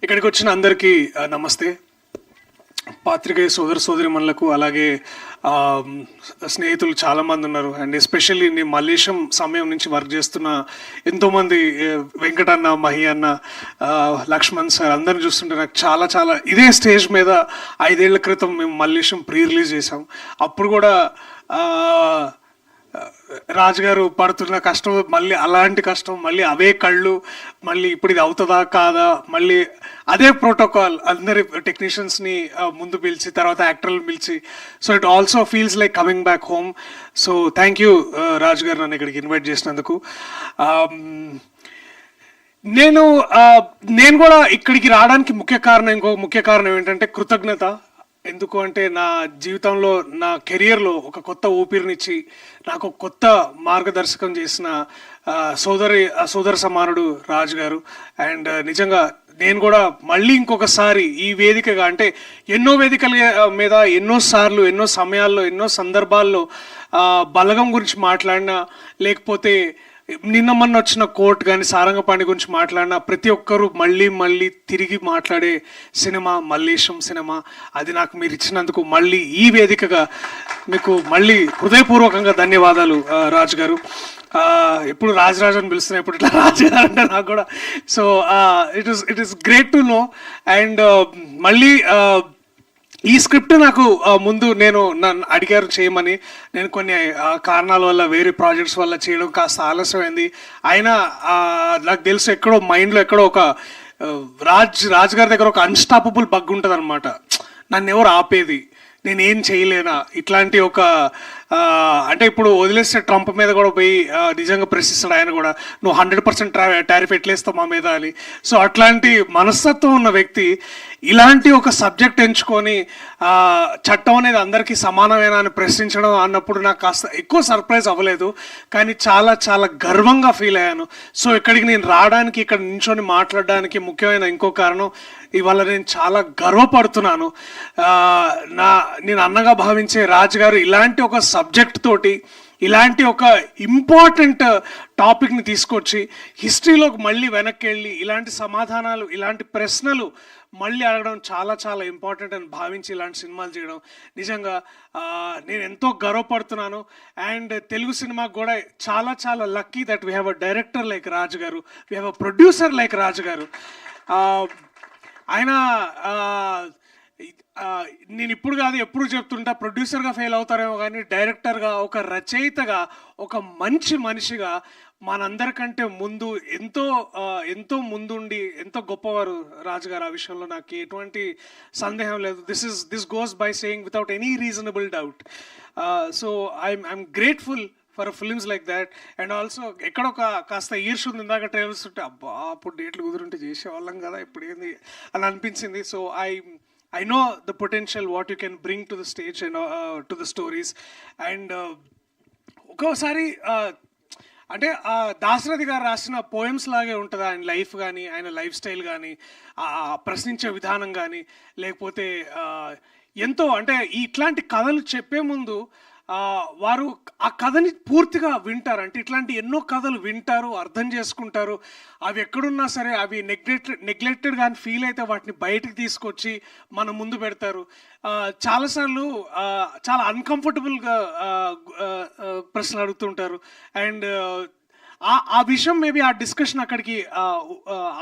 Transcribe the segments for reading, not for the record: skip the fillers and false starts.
ఇక్కడికి వచ్చిన అందరికీ నమస్తే. పాత్రికేయ సోదరిమణులకు అలాగే స్నేహితులు చాలామంది ఉన్నారు. అండ్ ఎస్పెషల్లీ నేను మల్లేశం సమయం నుంచి వర్క్ చేస్తున్న ఎంతోమంది వెంకటన్న, మహి అన్న, లక్ష్మణ్ సార్ అందరిని చూస్తుంటే నాకు చాలా చాలా ఇదే స్టేజ్ మీద 5 ఏళ్ల క్రితం మేము మల్లేశం ప్రీ రిలీజ్ చేసాం. అప్పుడు కూడా రాజుగారు పడుతున్న కష్టం, మళ్ళీ అలాంటి కష్టం, మళ్ళీ అవే కళ్ళు, మళ్ళీ ఇప్పుడు ఇది అవుతుందా కాదా, మళ్ళీ అదే ప్రోటోకాల్, అందరి టెక్నీషియన్స్ని ముందు పిలిచి తర్వాత యాక్టర్లు పిలిచి. So it also feels like coming back home. So thank you Raju garu నన్ను ఇక్కడికి ఇన్వైట్ చేసినందుకు. నేను కూడా ఇక్కడికి రావడానికి ఇంకో ముఖ్య కారణం ఏంటంటే కృతజ్ఞత. ఎందుకు అంటే నా జీవితంలో, నా కెరియర్లో ఒక కొత్త ఊపిరినిచ్చి నాకు కొత్త మార్గదర్శకం చేసిన సోదర సమానుడు రాజు గారు. అండ్ నిజంగా నేను కూడా మళ్ళీ ఇంకొకసారి ఈ వేదికగా, అంటే ఎన్నో వేదికల మీద ఎన్నోసార్లు, ఎన్నో సమయాల్లో, ఎన్నో సందర్భాల్లో బలగం గురించి మాట్లాడినా, లేకపోతే నిన్న మొన్న వచ్చిన కోర్టు కానీ సారంగపాణి గురించి మాట్లాడిన ప్రతి ఒక్కరూ మళ్ళీ తిరిగి మాట్లాడే సినిమా మల్లేశం సినిమా. అది నాకు మీరు ఇచ్చినందుకు మళ్ళీ ఈ వేదికగా మీకు మళ్ళీ హృదయపూర్వకంగా ధన్యవాదాలు రాజు గారు. ఎప్పుడు రాజరాజు అని పిలుస్తున్నా, ఇప్పుడు ఇట్లా రాజు గారు అంటే నాకు కూడా. So it is great to know. And మళ్ళీ ఈ స్క్రిప్ట్ నాకు ముందు నన్ను అడిగారు చేయమని. నేను కొన్ని కారణాల వల్ల, వేరే ప్రాజెక్ట్స్ వల్ల చేయడం కాస్త ఆలస్యమైంది. అయినా నాకు తెలుసు ఎక్కడో మైండ్లో ఎక్కడో ఒక రాజు గారి దగ్గర ఒక అన్స్టాపబుల్ బగ్ ఉంటుంది అనమాట. నన్ను ఎవరు ఆపేది, నేనేం చేయలేనా, ఇట్లాంటి ఒక అంటే ఇప్పుడు వదిలేస్తే ట్రంప్ మీద కూడా పోయి నిజంగా ప్రశ్నిస్తాడు ఆయన కూడా, నువ్వు 100% టారిఫ్ ఎట్లేస్తావు మా మీద అని. సో అట్లాంటి మనస్తత్వం ఉన్న వ్యక్తి ఇలాంటి ఒక సబ్జెక్ట్ ఎంచుకొని చట్టం అనేది అందరికీ సమానమేనా అని ప్రశ్నించడం అన్నప్పుడు నాకు కాస్త ఎక్కువ సర్ప్రైజ్ అవ్వలేదు, కానీ చాలా చాలా గర్వంగా ఫీల్ అయ్యాను. సో ఇక్కడికి నేను రావడానికి, ఇక్కడ నించొని మాట్లాడడానికి ముఖ్యమైన ఇంకో కారణం, ఇవాళ నేను చాలా గర్వపడుతున్నాను. నేను అన్నగా భావించే రాజు గారు ఇలాంటి ఒక సబ్జెక్ట్ తోటి, ఇలాంటి ఒక ఇంపార్టెంట్ టాపిక్ని తీసుకొచ్చి హిస్టరీలోకి మళ్ళీ వెనక్కి వెళ్ళి ఇలాంటి సమాధానాలు, ఇలాంటి ప్రశ్నలు మళ్ళీ అడగడం చాలా చాలా ఇంపార్టెంట్ అని భావించి ఇలాంటి సినిమాలు చేయడం నిజంగా నేను ఎంతో గర్వపడుతున్నాను. అండ్ తెలుగు సినిమాకు కూడా చాలా చాలా lucky that we have a director like Raju garu, we have a producer like Raju garu. ఆయన నేను ఇప్పుడు కాదు ఎప్పుడు చెప్తుంటా, ప్రొడ్యూసర్గా ఫెయిల్ అవుతారేమో కానీ డైరెక్టర్గా, ఒక రచయితగా, ఒక మంచి మనిషిగా మనందరికంటే ముందు ఎంతో ముందుండి ఎంతో గొప్పవారు రాజుగారు. ఆ విషయంలో నాకు ఎటువంటి సందేహం లేదు. This goes by saying without any reasonable doubt. So I'm grateful for films like that. And also ఎక్కడొక కాస్త ఈర్ష ఉంది. ఇందాక ట్రైలర్స్ ఉంటే అబ్బా అప్పుడు డేట్లు కుదురుంటే చేసేవాళ్ళం కదా, ఇప్పుడు ఏంది అని అనిపించింది. So I know the potential what you can bring to the stage and to the stories. And ఒక్కోసారి అంటే దాశరథి గారు రాసిన పోయమ్స్ లాగే ఉంటుంది ఆయన లైఫ్ కానీ, ఆయన లైఫ్ స్టైల్ కానీ, ప్రశ్నించే విధానం కానీ, లేకపోతే ఎంతో అంటే ఇట్లాంటి కథలు చెప్పే ముందు వారు ఆ కథని పూర్తిగా వింటారు. అంటే ఇట్లాంటి ఎన్నో కథలు వింటారు, అర్థం చేసుకుంటారు. అవి ఎక్కడున్నా సరే అవి నెగ్లెక్టెడ్ కానీ ఫీల్ అయితే వాటిని బయటకు తీసుకొచ్చి మన ముందు పెడతారు. చాలాసార్లు చాలా అన్కంఫర్టబుల్గా ప్రశ్నలు అడుగుతుంటారు. అండ్ ఆ విషయం మేబీ ఆ డిస్కషన్ అక్కడికి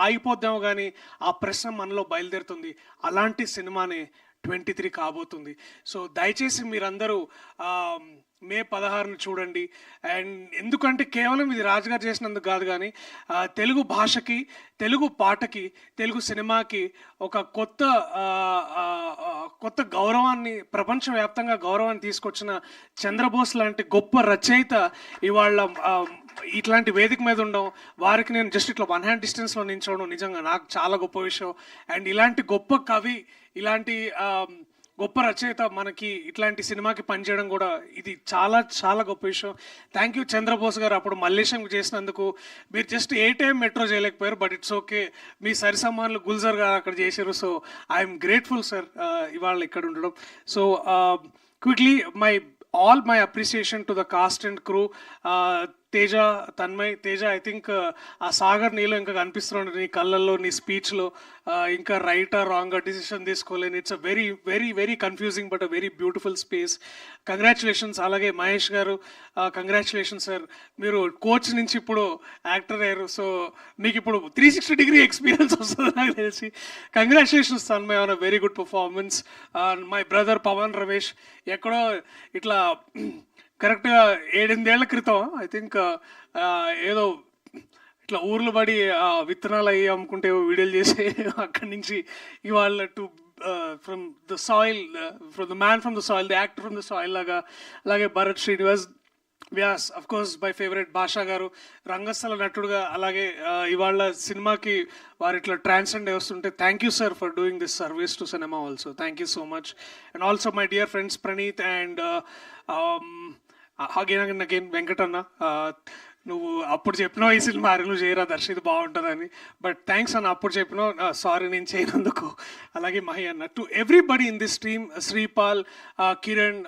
ఆగిపోద్దాము, కానీ ఆ ప్రశ్న మనలో బయలుదేరుతుంది. అలాంటి సినిమానే 23 కాబోతుంది. సో దయచేసి మీరందరూ మే 16ను చూడండి. అండ్ ఎందుకంటే కేవలం ఇది రాజుగారు చేసినందుకు కాదు, కానీ తెలుగు భాషకి, తెలుగు పాటకి, తెలుగు సినిమాకి ఒక కొత్త గౌరవాన్ని, ప్రపంచవ్యాప్తంగా గౌరవాన్ని తీసుకొచ్చిన చంద్రబోస్ లాంటి గొప్ప రచయిత ఇవాళ ఇట్లాంటి వేదిక మీద ఉండడం, వారికి నేను జస్ట్ ఇట్లా 1 హ్యాండ్ డిస్టెన్స్లో నించోవడం నిజంగా నాకు చాలా గొప్ప విషయం. అండ్ ఇలాంటి గొప్ప కవి, ఇలాంటి గొప్ప రచయిత మనకి ఇట్లాంటి సినిమాకి పనిచేయడం కూడా ఇది చాలా చాలా గొప్ప విషయం. థ్యాంక్ యూ చంద్రబోస్ గారు. అప్పుడు మల్లేశం చేసినందుకు మీరు జస్ట్ 8 AM మెట్రో చేయలేకపోయారు, బట్ ఇట్స్ ఓకే, మీ సరిసమానులు గుల్జర్ గారు అక్కడ చేశారు. సో ఐఎమ్ గ్రేట్ఫుల్ సార్ ఇవాళ ఇక్కడ ఉండడం. So quickly all my appreciation to the cast and crew. Teja, Tanmay, Teja I think ఆ సాగర్ నీలో ఇంకా కనిపిస్తున్నాడు నీ కళ్ళల్లో, నీ స్పీచ్లో. ఇంకా రైట్ ఆర్ రాంగ్ డిసిషన్ తీసుకోలేని, it's a very very very confusing but a very beautiful space. Congratulations. అలాగే మహేష్ గారు, కంగ్రాచులేషన్స్ సార్, మీరు కోచ్ నుంచి ఇప్పుడు యాక్టర్ అయ్యారు. సో మీకు ఇప్పుడు 360 ఎక్స్పీరియన్స్ వస్తుంది నాకు తెలిసి. Congratulations Tanmay on a very good performance. My brother Pavan Ramesh ఎక్కడో ఇట్లా కరెక్ట్గా 8-8 ఏళ్ల క్రితం ఐ థింక్ ఏదో ఇట్లా ఊర్లు పడి విత్తనాలు అయ్యి అమ్ముకుంటే వీడియోలు చేసే అక్కడి నుంచి ఇవాళ to from the soil, from the man from the soil, the actor from the soil లాగా. అలాగే Bharath Srinivas, Vyas, of course my favourite Basha గారు రంగస్థల నటుడుగా. అలాగే ఇవాళ సినిమాకి వారు ఇట్లా ట్రాన్సెండ్ వస్తుంటే thank you sir for doing this service to cinema also. Thank you so much. And also my dear friends Praneeth and again Venkatanna, నువ్వు అప్పుడు చెప్పినావు ఈ సినిమా అరెలు చేయరా దర్శి ఇది బాగుంటుందని, బట్ థ్యాంక్స్ అన్న అప్పుడు చెప్పినావు, సారీ నేను చేయనందుకు. అలాగే మహి అన్న, to everybody in this team, Sripal, Kiran,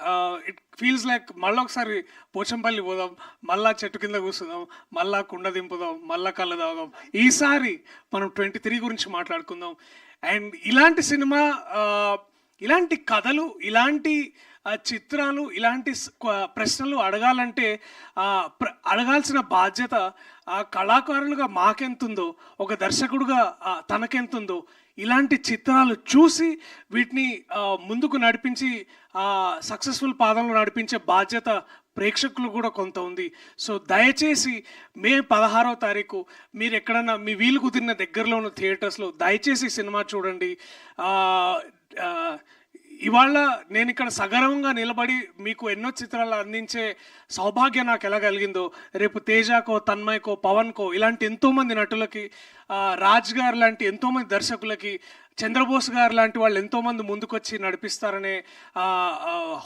it feels like మళ్ళీ ఒకసారి పోచంపల్లి పోదాం, మళ్ళా చెట్టు కింద కూర్చుందాం, మళ్ళా కుండ దింపుదాం, మళ్ళా కళ్ళు తాగుదాం. ఈసారి మనం 23 గురించి మాట్లాడుకుందాం. అండ్ ఇలాంటి సినిమా, ఇలాంటి కథలు, ఇలాంటి చిత్రాలు, ఇలాంటి ప్రశ్నలు అడగాలంటే అడగాల్సిన బాధ్యత కళాకారులుగా మాకెంతుందో, ఒక దర్శకుడుగా తనకెంతుందో, ఇలాంటి చిత్రాలు చూసి వీటిని ముందుకు నడిపించి సక్సెస్ఫుల్ పాదంలో నడిపించే బాధ్యత ప్రేక్షకులు కూడా కొంత ఉంది. సో దయచేసి మే 16వ తారీఖు మీరు ఎక్కడన్నా మీ వీలు కుదిరిన దగ్గరలో ఉన్న థియేటర్స్లో దయచేసి సినిమా చూడండి. ఇవాళ నేను ఇక్కడ సగర్వంగా నిలబడి మీకు ఎన్నో చిత్రాలు అందించే సౌభాగ్యం నాకు ఎలా కలిగిందో, రేపు తేజకో, తన్మయ్కో, పవన్కో, ఇలాంటి ఎంతోమంది నటులకి, రాజ్ గారు లాంటి ఎంతోమంది దర్శకులకి, చంద్రబోస్ గారు లాంటి వాళ్ళు ఎంతోమంది ముందుకొచ్చి నడిపిస్తారనే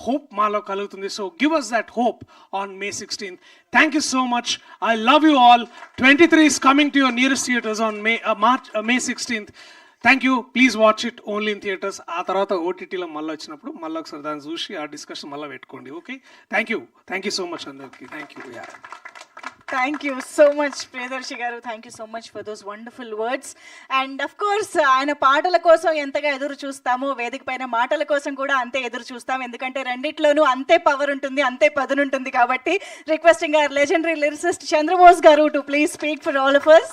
హోప్ మాలో కలుగుతుంది. So give us that hope on May 16th. Thank you so much. I love you all. 23 is coming to your nearest theaters on May 16th. Thank you. Please watch it only in theatres. ఆ తర్వాత ఓటీటీలో మళ్ళీ వచ్చినప్పుడు మళ్ళీ ఒకసారి దాన్ని చూసి ఆ డిస్కషన్ మళ్ళీ పెట్టుకోండి. Okay, thank you so much అందరికి. Thank you. Thank you so much, Priyadarshi garu. Thank you so much for those wonderful words. And of course, ఆయన పాటల కోసం ఎంతగా ఎదురు చూస్తామో, వేదిక పైన మాటల కోసం కూడా అంతే ఎదురు చూస్తాం. ఎందుకంటే రెండిట్లోనూ అంతే పవర్ ఉంటుంది, అంతే పదునుంటుంది. కాబట్టి requesting our legendary lyricist Chandrabose garu to please speak for all of us.